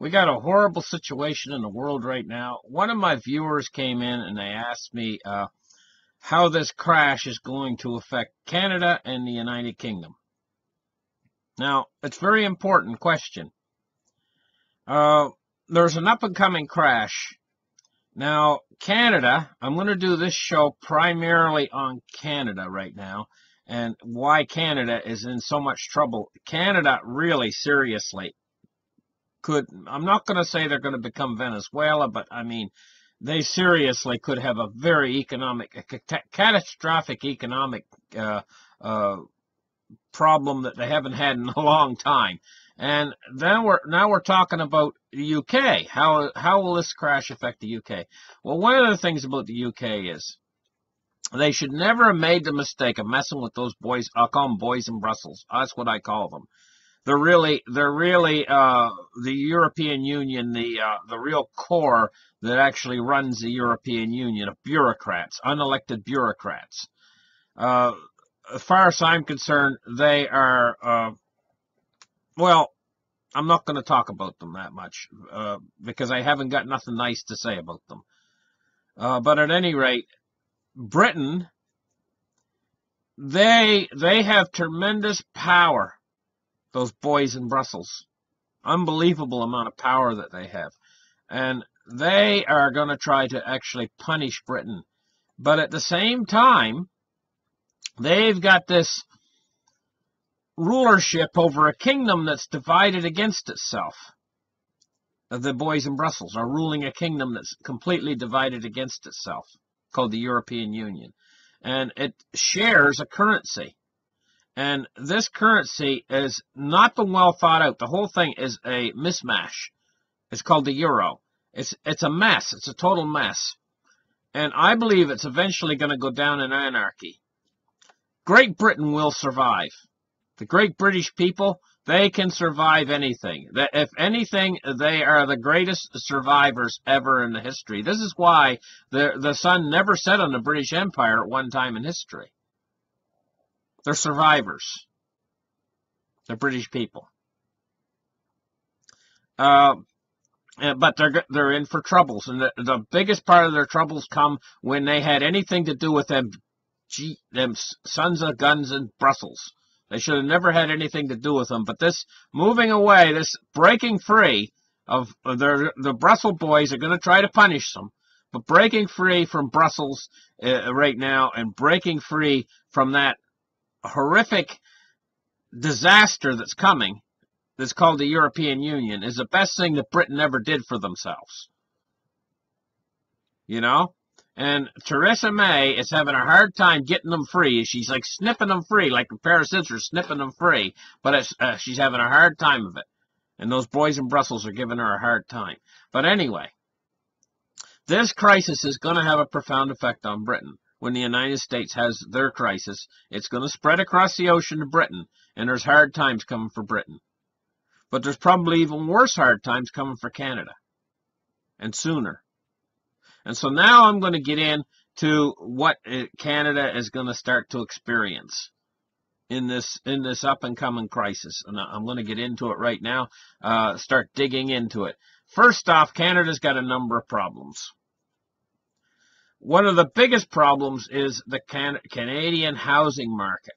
We got a horrible situation in the world right now. One of my viewers came in and they asked me how this crash is going to affect Canada and the United Kingdom. Now, it's a very important question. There's an up-and-coming crash. Now, Canada, I'm going to do this show primarily on Canada right now, and why Canada is in so much trouble. Canada really, seriously, I'm not going to say they're going to become Venezuela, but I mean, they seriously could have a very catastrophic economic problem that they haven't had in a long time. And then now we're talking about the UK. How will this crash affect the UK? Well, one of the things about the UK is they should never have made the mistake of messing with those boys. I'll call them boys in Brussels. That's what I call them. They're really the European Union, the real core that actually runs the European Union of bureaucrats, unelected bureaucrats. As far as I'm concerned, they are, well, I'm not going to talk about them that much, because I haven't got nothing nice to say about them. But at any rate, Britain, they have tremendous power, those boys in Brussels. Unbelievable amount of power that they have. And they are going to try to actually punish Britain. But at the same time, they've got this rulership over a kingdom that's divided against itself. The boys in Brussels are ruling a kingdom that's completely divided against itself, called the European Union. And it shares a currency. And this currency has not been well thought out. The whole thing is a mismatch. It's called the euro. It's a mess. It's a total mess. And I believe it's eventually going to go down in anarchy. Great Britain will survive. The great British people, they can survive anything. If anything, they are the greatest survivors ever in the history. This is why the sun never set on the British Empire at one time in history. They're survivors. The British people. But they're in for troubles. And the biggest part of their troubles come when they had anything to do with them sons of guns in Brussels. They should have never had anything to do with them. But this moving away, this breaking free of the Brussels boys are going to try to punish them. But breaking free from Brussels right now and breaking free from that horrific disaster that's coming, that's called the European Union, is the best thing that Britain ever did for themselves. You know? And Theresa May is having a hard time getting them free. She's like snipping them free, like a pair of scissors, snipping them free. But she's having a hard time of it. And those boys in Brussels are giving her a hard time. But anyway, this crisis is going to have a profound effect on Britain. When the United States has their crisis, it's going to spread across the ocean to Britain. And there's hard times coming for Britain. But there's probably even worse hard times coming for Canada. And sooner. And so now I'm going to get into what Canada is going to start to experience in this up-and-coming crisis. And I'm going to get into it right now, start digging into it. First off, Canada's got a number of problems. One of the biggest problems is the Canadian housing market.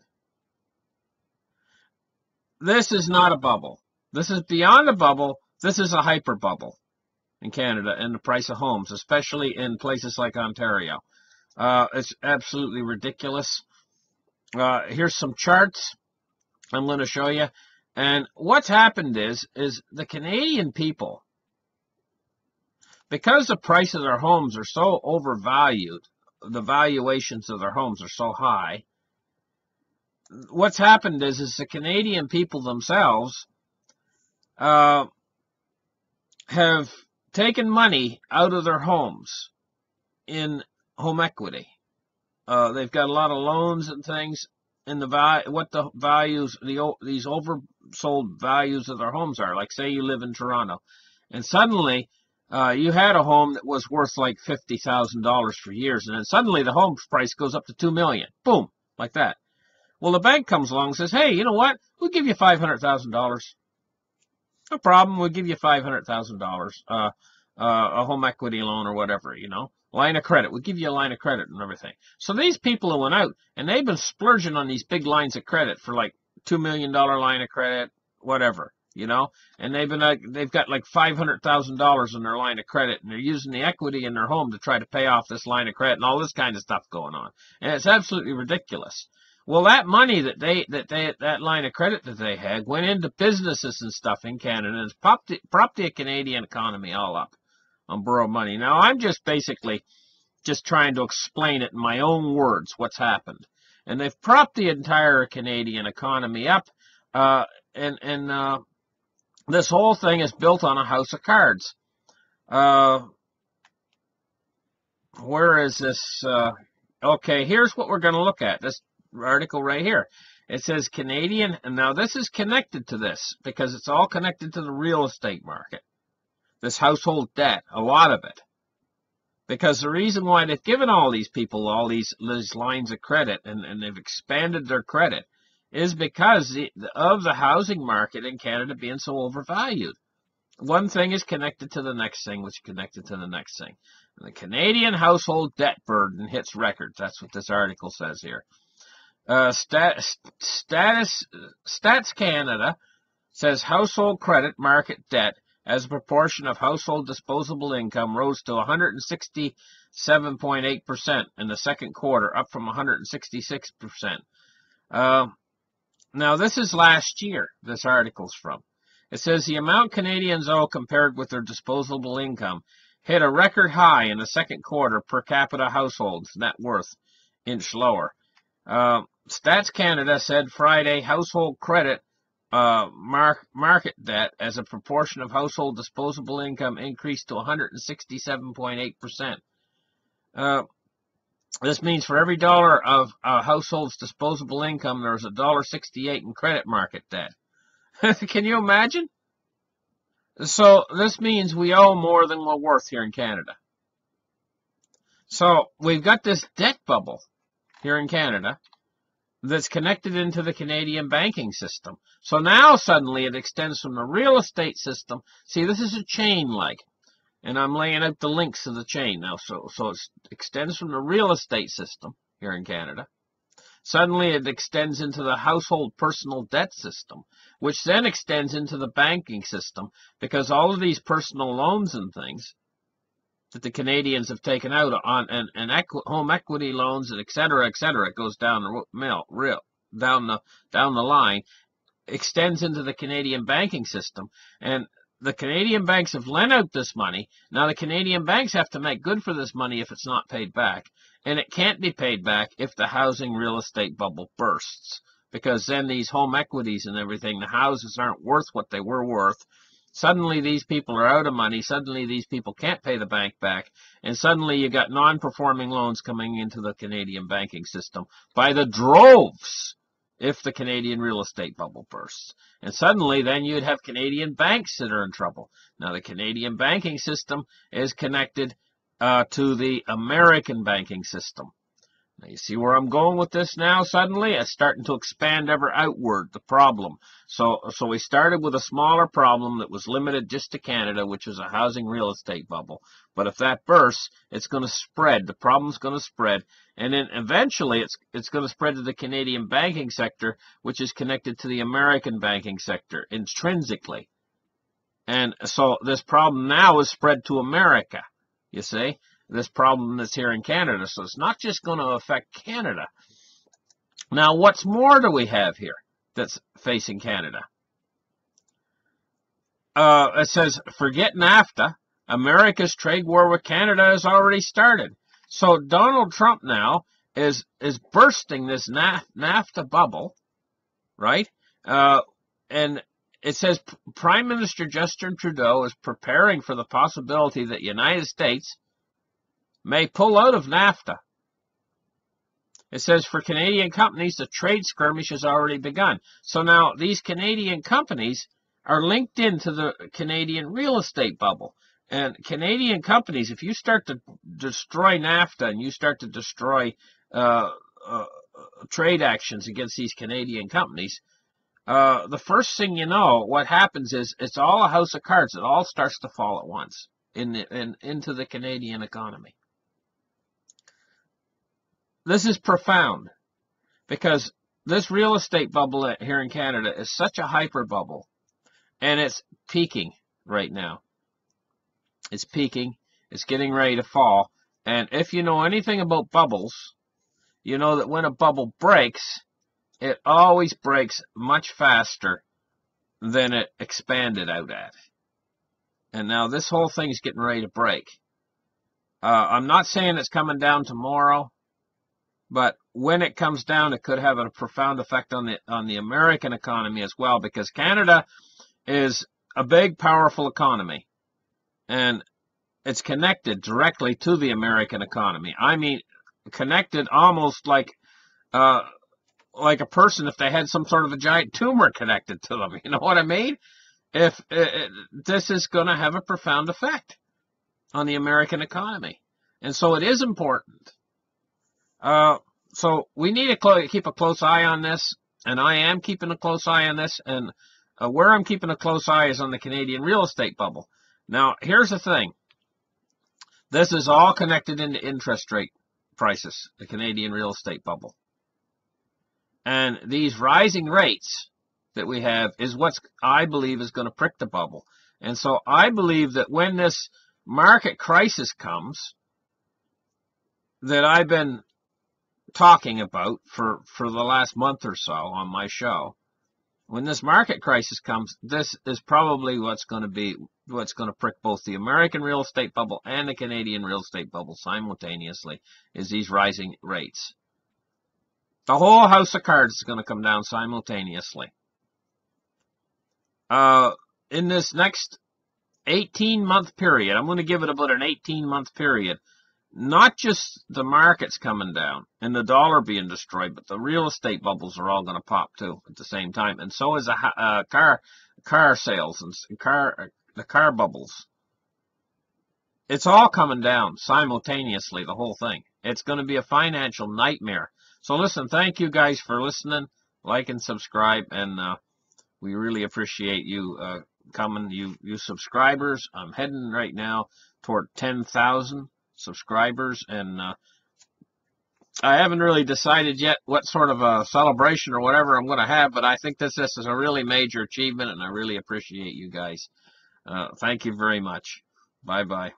This is not a bubble. This is beyond a bubble. This is a hyper bubble in Canada and the price of homes, especially in places like Ontario. It's absolutely ridiculous. Here's some charts I'm going to show you. And what's happened is the Canadian people, because the price of their homes are so overvalued, the valuations of their homes are so high, what's happened is the Canadian people themselves have taken money out of their homes in home equity. They've got a lot of loans and things in what the values, these oversold values of their homes are. Like say you live in Toronto and suddenly you had a home that was worth like $50,000 for years, and then suddenly the home price goes up to $2 million. Boom, like that. Well, the bank comes along and says, hey, you know what? We'll give you $500,000. No problem. We'll give you $500,000, a home equity loan or whatever, you know, line of credit. We'll give you a line of credit and everything. So these people who went out and they've been splurging on these big lines of credit for like $2 million line of credit, whatever, you know, and they've got like $500,000 in their line of credit, and they're using the equity in their home to try to pay off this line of credit and all this kind of stuff going on, and it's absolutely ridiculous. Well, that money that line of credit that they had went into businesses and stuff in Canada, and it's propped the Canadian economy all up on borrowed money. Now, I'm just basically just trying to explain it in my own words what's happened, and they've propped the entire Canadian economy up, and this whole thing is built on a house of cards. Where is this? Okay, here's what we're going to look at. This article right here. It says Canadian, and now this is connected to this because it's all connected to the real estate market. This household debt, a lot of it. Because the reason why they've given all these people all these lines of credit and they've expanded their credit is because of the housing market in Canada being so overvalued. One thing is connected to the next thing, which is connected to the next thing. And the Canadian household debt burden hits records. That's what this article says here. Stats Canada says household credit market debt as a proportion of household disposable income rose to 167.8% in the second quarter, up from 166%. Now, this is last year, this article's from. It says the amount Canadians owe compared with their disposable income hit a record high in the second quarter per capita households net worth inch lower. Stats Canada said Friday household credit market debt as a proportion of household disposable income increased to 167.8%. This means for every dollar of a household's disposable income, there's $1.68 in credit market debt. Can you imagine? So this means we owe more than we're worth here in Canada. So we've got this debt bubble here in Canada that's connected into the Canadian banking system. So now suddenly it extends from the real estate system. See, this is a chain like, and I'm laying out the links of the chain now. So it extends from the real estate system here in Canada. Suddenly it extends into the household personal debt system, which then extends into the banking system, because all of these personal loans and things that the Canadians have taken out on and home equity loans and et cetera, it goes down the line, extends into the Canadian banking system. And the Canadian banks have lent out this money. Now the Canadian banks have to make good for this money if it's not paid back. And it can't be paid back if the housing real estate bubble bursts. Because then these home equities and everything, the houses aren't worth what they were worth. Suddenly these people are out of money. Suddenly these people can't pay the bank back. And suddenly you got non-performing loans coming into the Canadian banking system by the droves if the Canadian real estate bubble bursts. And suddenly then you'd have Canadian banks that are in trouble. Now the Canadian banking system is connected to the American banking system. Now you see where I'm going with this now? Suddenly it's starting to expand ever outward, the problem. So we started with a smaller problem that was limited just to Canada, which was a housing real estate bubble. But if that bursts, it's going to spread. The problem's going to spread. And then eventually it's going to spread to the Canadian banking sector, which is connected to the American banking sector intrinsically. And so this problem now is spread to America, you see? This problem that's here in Canada. So it's not just going to affect Canada. Now, what's more do we have here that's facing Canada? It says, forget NAFTA. America's trade war with Canada has already started. So Donald Trump now is bursting this NAFTA bubble, right? And it says Prime Minister Justin Trudeau is preparing for the possibility that the United States may pull out of NAFTA. It says for Canadian companies, the trade skirmish has already begun. So now these Canadian companies are linked into the Canadian real estate bubble. And Canadian companies, if you start to destroy NAFTA and you start to destroy trade actions against these Canadian companies, the first thing you know, what happens is it's all a house of cards. It all starts to fall at once into the Canadian economy. This is profound because this real estate bubble here in Canada is such a hyper bubble, and it's peaking right now. It's peaking. It's getting ready to fall. And if you know anything about bubbles, you know that when a bubble breaks, it always breaks much faster than it expanded out at. And now this whole thing's getting ready to break. I'm not saying it's coming down tomorrow, but when it comes down, it could have a profound effect on the American economy as well, because Canada is a big, powerful economy, and it's connected directly to the American economy. I mean, connected almost like a person if they had some sort of a giant tumor connected to them. You know what I mean? If this is going to have a profound effect on the American economy, and so it is important. So we need to keep a close eye on this, and I am keeping a close eye on this, and where I'm keeping a close eye is on the Canadian real estate bubble. Now, here's the thing. This is all connected into interest rate prices, the Canadian real estate bubble. And these rising rates that we have is what I believe is going to prick the bubble. And so I believe that when this market crisis comes that I've been talking about for the last month or so on my show, when this market crisis comes, this is probably what's going to prick both the American real estate bubble and the Canadian real estate bubble simultaneously, is these rising rates. The whole house of cards is going to come down simultaneously. In this next 18-month period, I'm going to give it about an 18-month period, not just the markets coming down and the dollar being destroyed, but the real estate bubbles are all going to pop too at the same time. And so is car sales and the car bubbles. It's all coming down simultaneously, the whole thing. It's going to be a financial nightmare. So listen, thank you guys for listening. Like and subscribe, and we really appreciate you coming, you subscribers. I'm heading right now toward 10,000 subscribers, and I haven't really decided yet what sort of a celebration or whatever I'm going to have, but I think this is a really major achievement, and I really appreciate you guys. Thank you very much. Bye-bye.